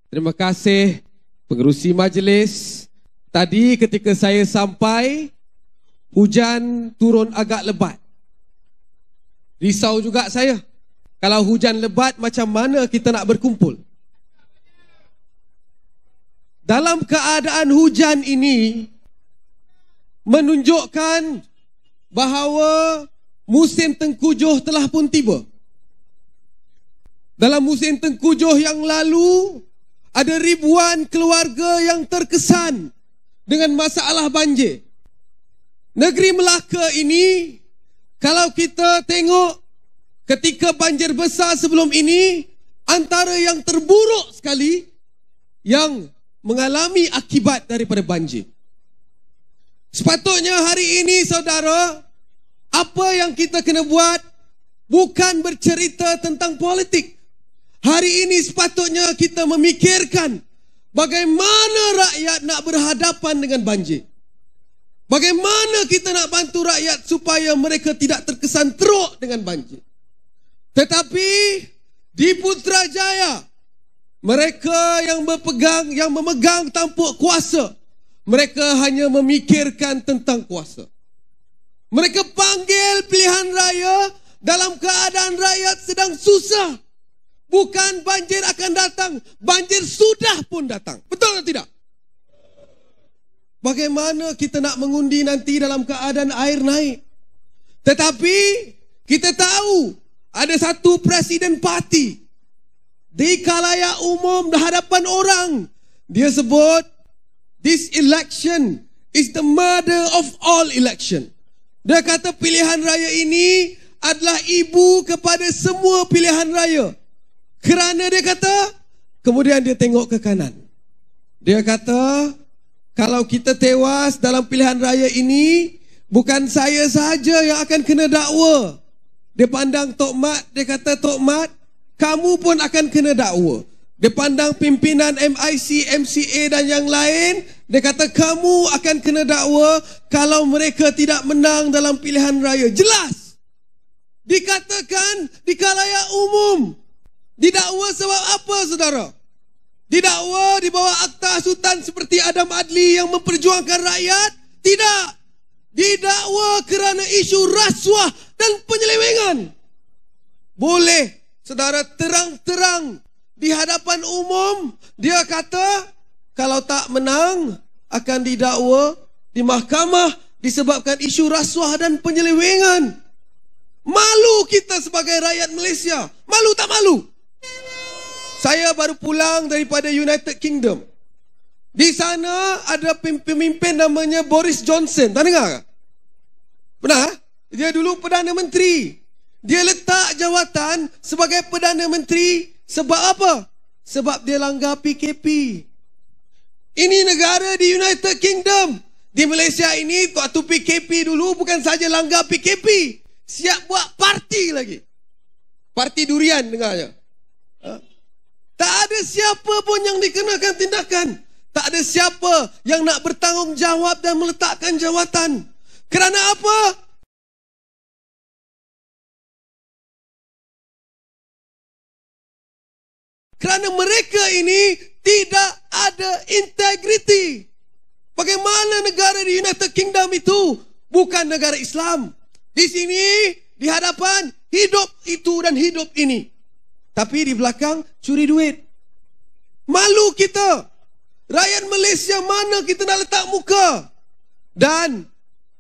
Terima kasih pengerusi majlis. Tadi ketika saya sampai, hujan turun agak lebat. Risau juga saya. Kalau hujan lebat, macam mana kita nak berkumpul? Dalam keadaan hujan ini menunjukkan bahawa musim tengkujuh telah pun tiba. Dalam musim tengkujuh yang lalu, ada ribuan keluarga yang terkesan dengan masalah banjir. Negeri Melaka ini, kalau kita tengok ketika banjir besar sebelum ini, antara yang terburuk sekali yang mengalami akibat daripada banjir. Sepatutnya hari ini, saudara, apa yang kita kena buat bukan bercerita tentang politik. Hari ini sepatutnya kita memikirkan bagaimana rakyat nak berhadapan dengan banjir. Bagaimana kita nak bantu rakyat supaya mereka tidak terkesan teruk dengan banjir. Tetapi di Putrajaya, mereka yang memegang tampuk kuasa, mereka hanya memikirkan tentang kuasa. Mereka panggil pilihan raya dalam keadaan rakyat sedang susah. Bukan banjir akan datang, banjir sudah pun datang. Betul atau tidak? Bagaimana kita nak mengundi nanti dalam keadaan air naik? Tetapi kita tahu ada satu presiden parti di khalayak umum di hadapan orang, dia sebut this election is the mother of all election. Dia kata pilihan raya ini adalah ibu kepada semua pilihan raya. Kerana dia kata, kemudian dia tengok ke kanan. Dia kata, kalau kita tewas dalam pilihan raya ini, bukan saya sahaja yang akan kena dakwa. Dia pandang Tok Mat, dia kata, Tok Mat, kamu pun akan kena dakwa. Dia pandang pimpinan MIC, MCA dan yang lain, dia kata, kamu akan kena dakwa kalau mereka tidak menang dalam pilihan raya. Jelas dikatakan di khalayak umum. Didakwa sebab apa, saudara? Didakwa di bawah akta sultan seperti Adam Adli yang memperjuangkan rakyat? Tidak. Didakwa kerana isu rasuah dan penyelewengan. Boleh, saudara, terang-terang di hadapan umum, dia kata kalau tak menang akan didakwa di mahkamah disebabkan isu rasuah dan penyelewengan. Malu kita sebagai rakyat Malaysia. Malu tak malu? Saya baru pulang daripada United Kingdom. Di sana ada pemimpin namanya Boris Johnson. Tak dengar? Pernah? Dia dulu Perdana Menteri. Dia letak jawatan sebagai Perdana Menteri sebab apa? Sebab dia langgar PKP. Ini negara di United Kingdom. Di Malaysia ini waktu PKP dulu bukan saja langgar PKP, siap buat parti lagi. Parti durian dengarnya. Tak ada siapa pun yang dikenakan tindakan. Tak ada siapa yang nak bertanggungjawab dan meletakkan jawatan. Kerana apa? Kerana mereka ini tidak ada integriti. Bagaimana negara di United Kingdom itu bukan negara Islam? Di sini, di hadapan, hidup itu dan hidup ini. Tapi di belakang curi duit. Malu kita. Rakyat Malaysia mana kita nak letak muka? Dan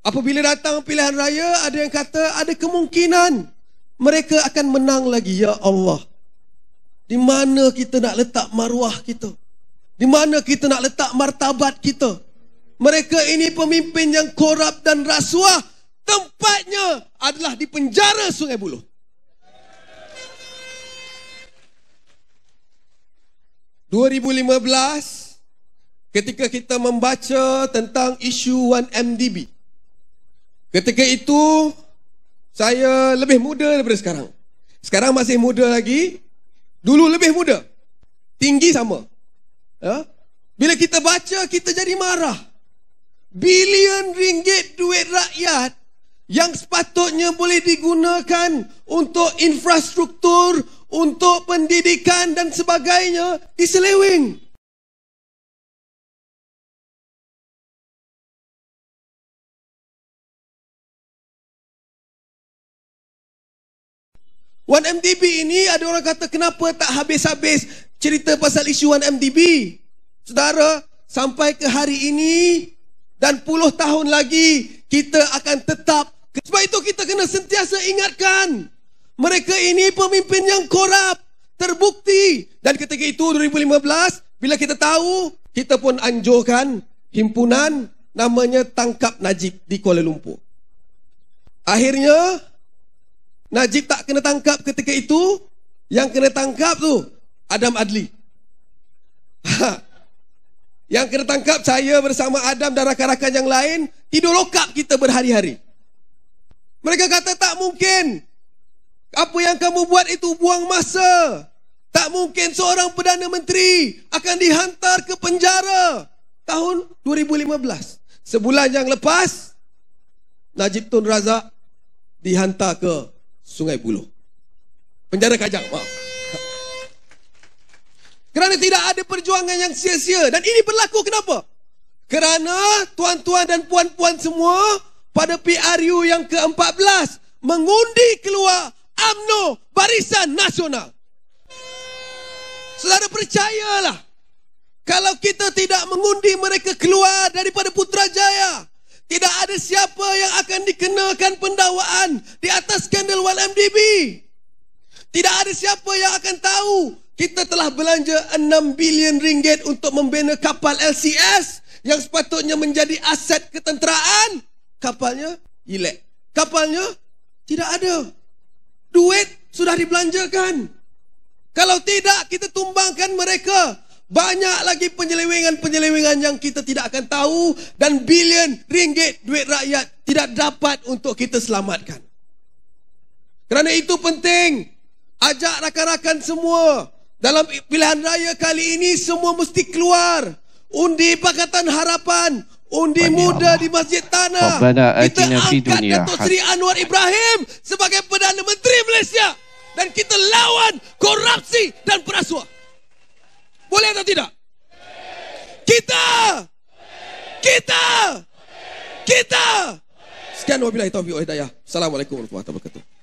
apabila datang pilihan raya, ada yang kata ada kemungkinan mereka akan menang lagi. Ya Allah, di mana kita nak letak maruah kita? Di mana kita nak letak martabat kita? Mereka ini pemimpin yang korup dan rasuah. Tempatnya adalah di penjara Sungai Buloh. Ketika kita membaca tentang isu 1MDB, ketika itu saya lebih muda daripada sekarang. Sekarang masih muda lagi. Dulu lebih muda. Tinggi sama. Ya? Bila kita baca, kita jadi marah. Bilion ringgit duit rakyat yang sepatutnya boleh digunakan untuk infrastruktur, untuk pendidikan dan sebagainya diseleweng. Wan MDB ini ada orang kata kenapa tak habis-habis cerita pasal isu Wan MDB. Saudara, sampai ke hari ini dan puluh tahun lagi kita akan tetap. Sebab itu kita kena sentiasa ingatkan, mereka ini pemimpin yang korup, terbukti. Dan ketika itu 2015, bila kita tahu, kita pun anjurkan himpunan namanya Tangkap Najib di Kuala Lumpur. Akhirnya Najib tak kena tangkap ketika itu. Yang kena tangkap tu Adam Adli. Yang kena tangkap saya bersama Adam dan rakan-rakan yang lain. Tidur lokap kita berhari-hari. Mereka kata tak mungkin. Apa yang kamu buat itu buang masa. Tak mungkin seorang Perdana Menteri akan dihantar ke penjara. Tahun 2015. Sebulan yang lepas, Najib Tun Razak dihantar ke Sungai Buloh, penjara Kajang. Kerana tidak ada perjuangan yang sia-sia. Dan ini berlaku kenapa? Kerana tuan-tuan dan puan-puan semua pada PRU yang ke-14 mengundi keluar UMNO Barisan Nasional. Saudara percayalah, kalau kita tidak mengundi mereka keluar daripada Putrajaya, tidak ada siapa yang akan dikenakan pendakwaan di atas skandal Wan MDB. Tidak ada siapa yang akan tahu kita telah belanja 6 bilion ringgit untuk membina kapal LCS yang sepatutnya menjadi aset ketenteraan. Kapalnya hilang. Kapalnya tidak ada. Duit sudah dibelanjakan. Kalau tidak, kita tumbangkan mereka. Banyak lagi penyelewengan-penyelewengan yang kita tidak akan tahu. Dan bilion ringgit duit rakyat tidak dapat untuk kita selamatkan. Kerana itu penting. Ajak rakan-rakan semua. Dalam pilihan raya kali ini semua mesti keluar. Undi Pakatan Harapan. Undi muda di Masjid Tanah. Kita angkat Datuk Seri Anwar Ibrahim sebagai Perdana Menteri Malaysia. Dan kita lawan korupsi dan perasuah. Boleh atau tidak? Kita. Sekian wabillahi taufiq wal hidayah. Assalamualaikum warahmatullahi wabarakatuh.